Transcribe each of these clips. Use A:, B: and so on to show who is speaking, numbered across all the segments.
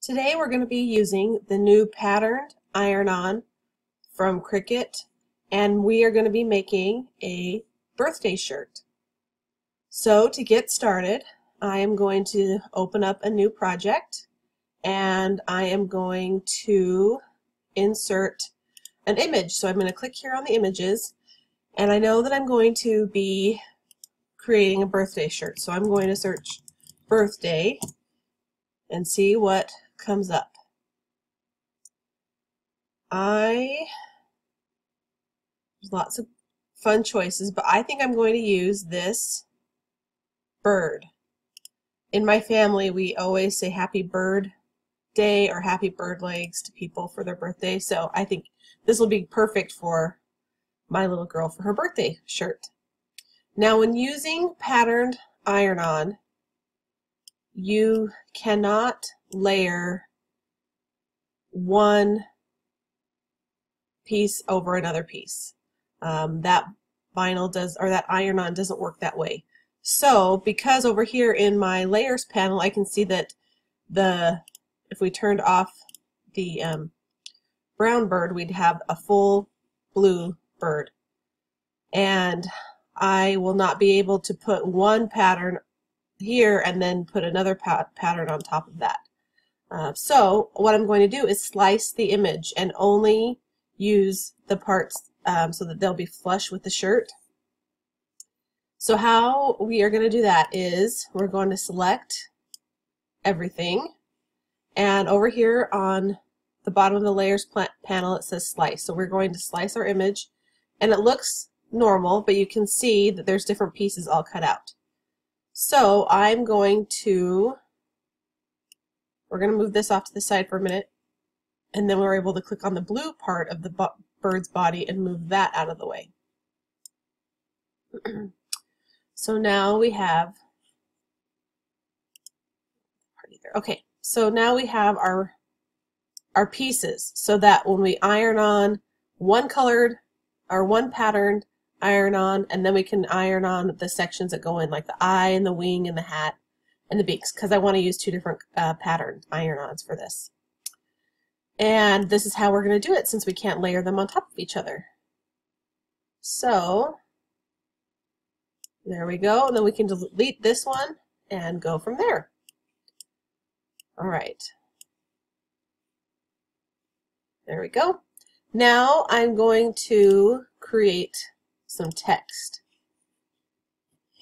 A: Today we're going to be using the new Patterened iron-on from Cricut, and we are going to be making a birthday shirt. So to get started, I am going to open up a new project, and I am going to insert an image. So I'm going to click here on the images, and I know that I'm going to be creating a birthday shirt. So I'm going to search birthday and see what comes up. There's lots of fun choices, but I think I'm going to use this bird. In my family, we always say happy bird day or happy bird legs to people for their birthday, so I think this will be perfect for my little girl for her birthday shirt. Now, when using patterned iron-on, you cannot layer one piece over another piece. That vinyl does, or that iron-on doesn't work that way. So because over here in my layers panel I can see that if we turned off the brown bird, we'd have a full blue bird, and I will not be able to put one pattern here and then put another pattern on top of that. So what I'm going to do is slice the image and only use the parts so that they'll be flush with the shirt. So how we are going to do that is we're going to select everything, and over here on the bottom of the layers panel it says slice. So we're going to slice our image, and it looks normal, but you can see that there's different pieces all cut out. So we're going to move this off to the side for a minute, and then we're able to click on the blue part of the bird's body and move that out of the way. So now we have, okay, so now we have our pieces, so that when we iron on one colored or one patterned iron on, and then we can iron on the sections that go in, like the eye and the wing and the hat and the beaks, because I want to use two different patterned iron-ons for this. And this is how we're going to do it, since we can't layer them on top of each other. So there we go, and then we can delete this one and go from there. All right, there we go. Now I'm going to create some text,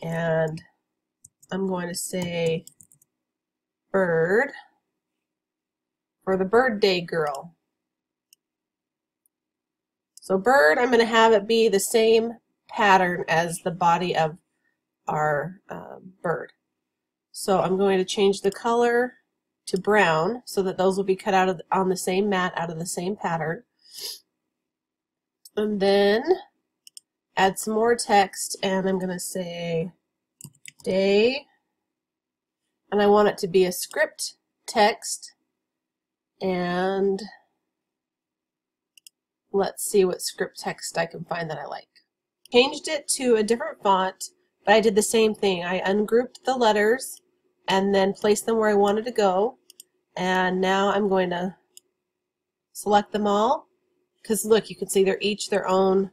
A: and I'm going to say bird for the birthday girl. So bird, I'm going to have it be the same pattern as the body of our bird. So I'm going to change the color to brown so that those will be cut out on the same mat out of the same pattern. And then add some more text, and I'm going to say day, and I want it to be a script text, and let's see what script text I can find that I like. Changed it to a different font, but I did the same thing. I ungrouped the letters and then placed them where I wanted to go, and now I'm going to select them all, because look, you can see they're each their own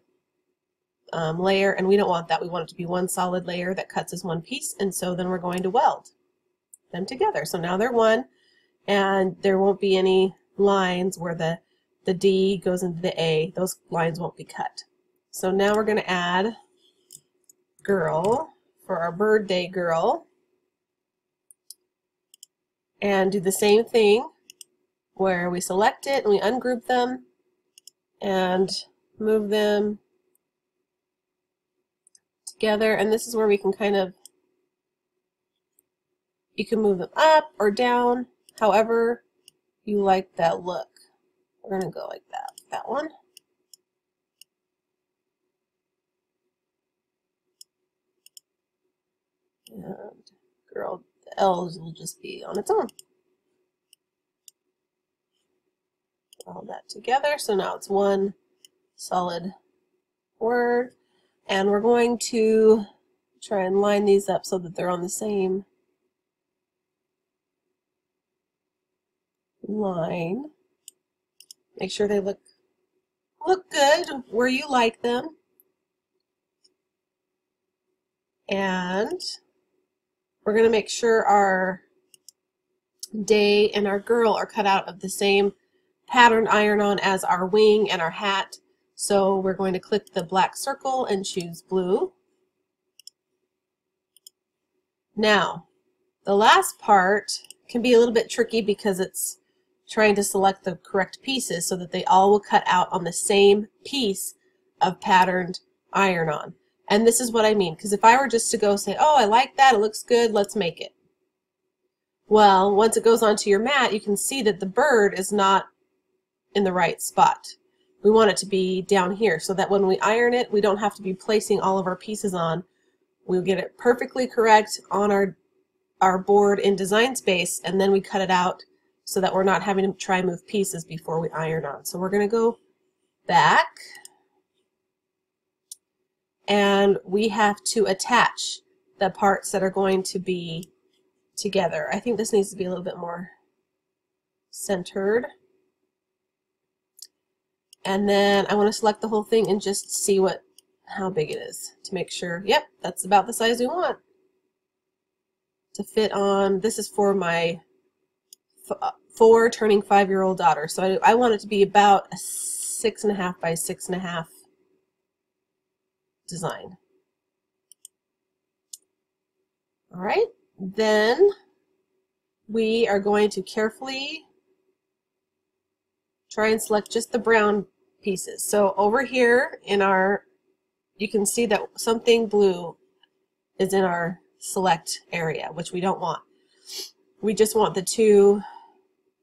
A: layer, and we don't want that. We want it to be one solid layer that cuts as one piece, and so then we're going to weld them together. So now they're one, and there won't be any lines where the D goes into the A. Those lines won't be cut. So now we're going to add girl for our birthday girl, and do the same thing where we select it and we ungroup them and move them together, and this is where we can you can move them up or down however you like that look. We're going to go like that one. And girl, the L's will just be on its own. All that together, so now it's one solid word, and we're going to try and line these up so that they're on the same line. Make sure they look good where you like them. And we're going to make sure our day and our girl are cut out of the same pattern iron-on as our wing and our hat. So we're going to click the black circle and choose blue. Now, the last part can be a little bit tricky because it's trying to select the correct pieces so that they all will cut out on the same piece of patterned iron-on. And this is what I mean, because if I were just to go say, oh, I like that, it looks good, let's make it. Well, once it goes onto your mat, you can see that the bird is not in the right spot. We want it to be down here so that when we iron it, we don't have to be placing all of our pieces on. We'll get it perfectly correct on our board in Design Space, and then we cut it out so that we're not having to try and move pieces before we iron on. So we're going to go back, and we have to attach the parts that are going to be together. I think this needs to be a little bit more centered. And then I want to select the whole thing and just see how big it is to make sure, yep, that's about the size we want to fit on. This is for my 4 turning 5-year-old daughter. So I want it to be about a 6.5 by 6.5 design. All right, then we are going to carefully try and select just the brown pieces. So over here in you can see that something blue is in our select area, which we don't want. We just want the 2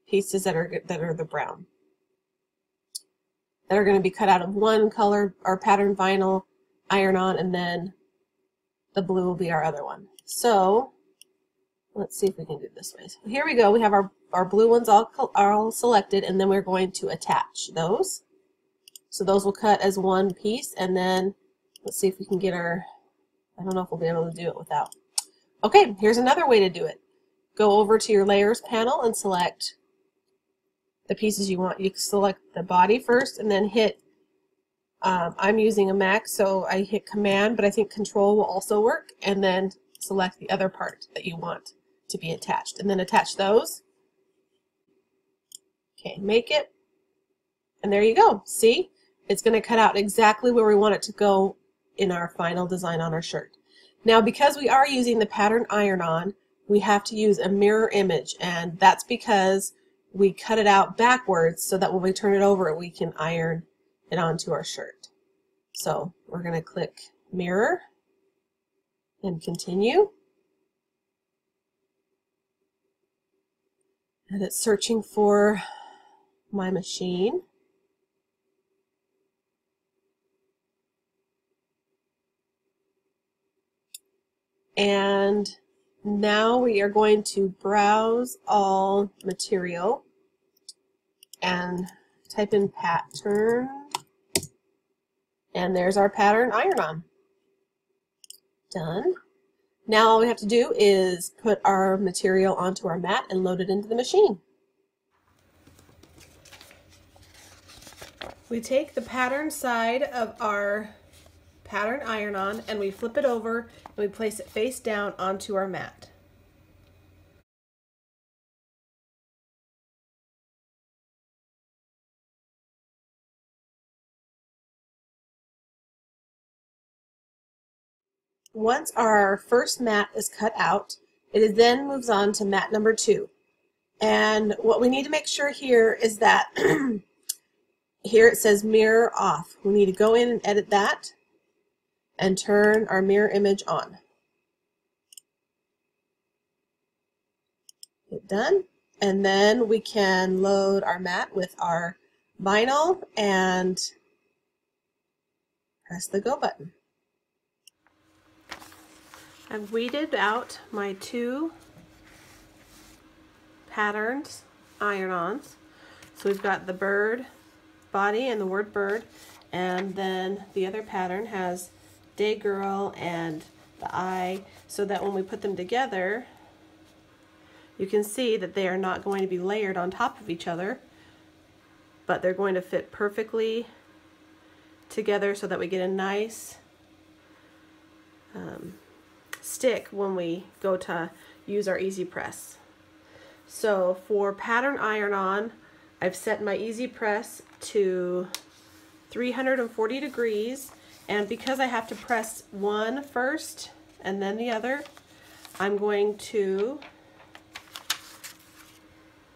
A: pieces that are the brown, that are going to be cut out of one color, our pattern vinyl iron-on, and then the blue will be our other one. So let's see if we can do it this way. So here we go. We have our blue ones all selected, and then we're going to attach those. So those will cut as one piece, and then let's see if we can get I don't know if we'll be able to do it without. Okay, here's another way to do it. Go over to your layers panel and select the pieces you want. You select the body first and then hit, I'm using a Mac, so I hit Command, but I think Control will also work, and then select the other part that you want to be attached, and then attach those. Okay, make it, and there you go. See? It's going to cut out exactly where we want it to go in our final design on our shirt. Now, because we are using the pattern iron-on, we have to use a mirror image, and that's because we cut it out backwards so that when we turn it over, we can iron it onto our shirt. So we're going to click Mirror and Continue. And it's searching for my machine. And now we are going to browse all material and type in pattern, and there's our pattern iron-on. Done. Now all we have to do is put our material onto our mat and load it into the machine. We take the pattern side of our pattern iron-on and we flip it over and we place it face down onto our mat. Once our first mat is cut out, it then moves on to mat number 2. And what we need to make sure here is that here it says mirror off. We need to go in and edit that and turn our mirror image on. Hit done. And then we can load our mat with our vinyl and press the go button. I've weeded out my 2 patterns iron-ons. So we've got the bird body and the word bird, and then the other pattern has day girl and the eye, so that when we put them together you can see that they are not going to be layered on top of each other, but they're going to fit perfectly together so that we get a nice stick when we go to use our EasyPress. So for pattern iron-on, I've set my EasyPress to 340 degrees, and because I have to press one first and then the other, I'm going to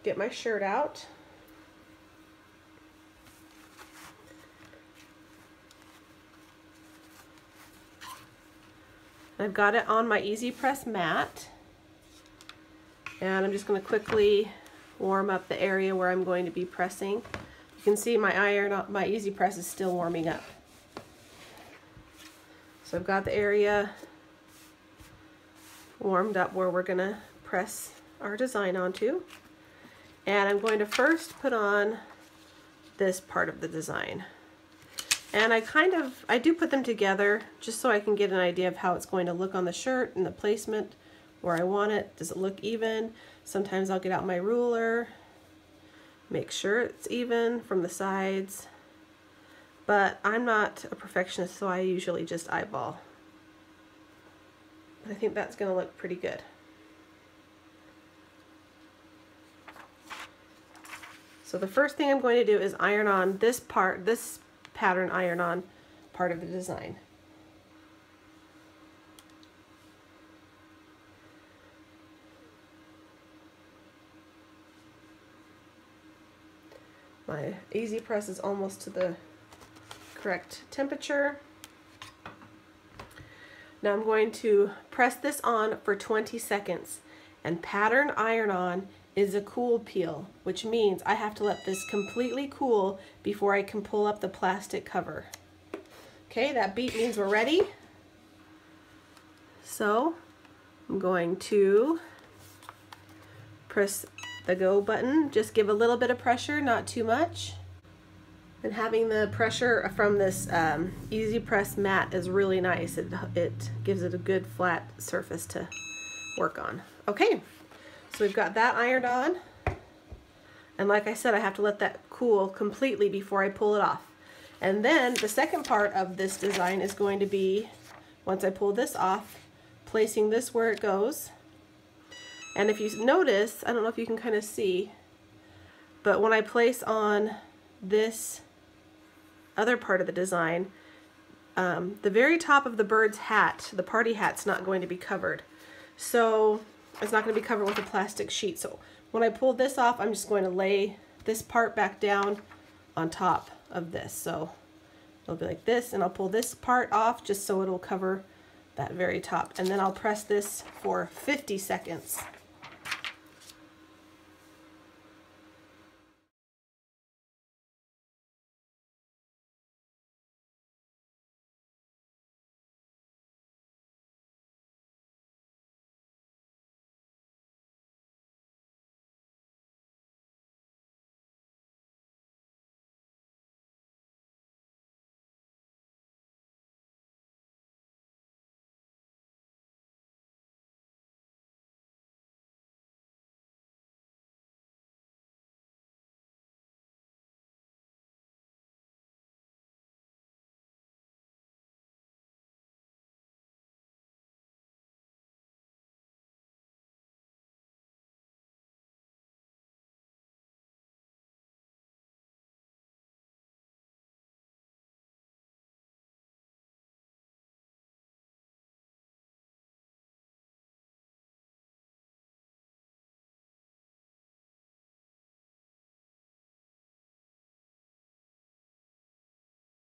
A: get my shirt out. I've got it on my EasyPress mat, and I'm just going to quickly warm up the area where I'm going to be pressing. You can see my EasyPress is still warming up. So I've got the area warmed up where we're going to press our design onto, and I'm going to first put on this part of the design. And I do put them together just so I can get an idea of how it's going to look on the shirt and the placement where I want it. Does it look even? Sometimes I'll get out my ruler, make sure it's even from the sides, but I'm not a perfectionist, so I usually just eyeball. But I think that's going to look pretty good. So the first thing I'm going to do is iron on this part, this pattern iron-on part of the design. My EasyPress is almost to the correct temperature. Now I'm going to press this on for 20 seconds, and pattern iron-on is a cool peel, which means I have to let this completely cool before I can pull up the plastic cover. Okay, that beep means we're ready. So I'm going to press the go button. Just give a little bit of pressure, not too much. And having the pressure from this EasyPress mat is really nice. It gives it a good flat surface to work on. Okay. So we've got that ironed on, and like I said, I have to let that cool completely before I pull it off. And then the second part of this design is going to be, once I pull this off, placing this where it goes. And if you notice, I don't know if you can kind of see, but when I place on this other part of the design, the very top of the bird's hat, the party hat's not going to be covered. So it's not going to be covered with a plastic sheet. So when I pull this off, I'm just going to lay this part back down on top of this. So it'll be like this, and I'll pull this part off just so it'll cover that very top. And then I'll press this for 50 seconds.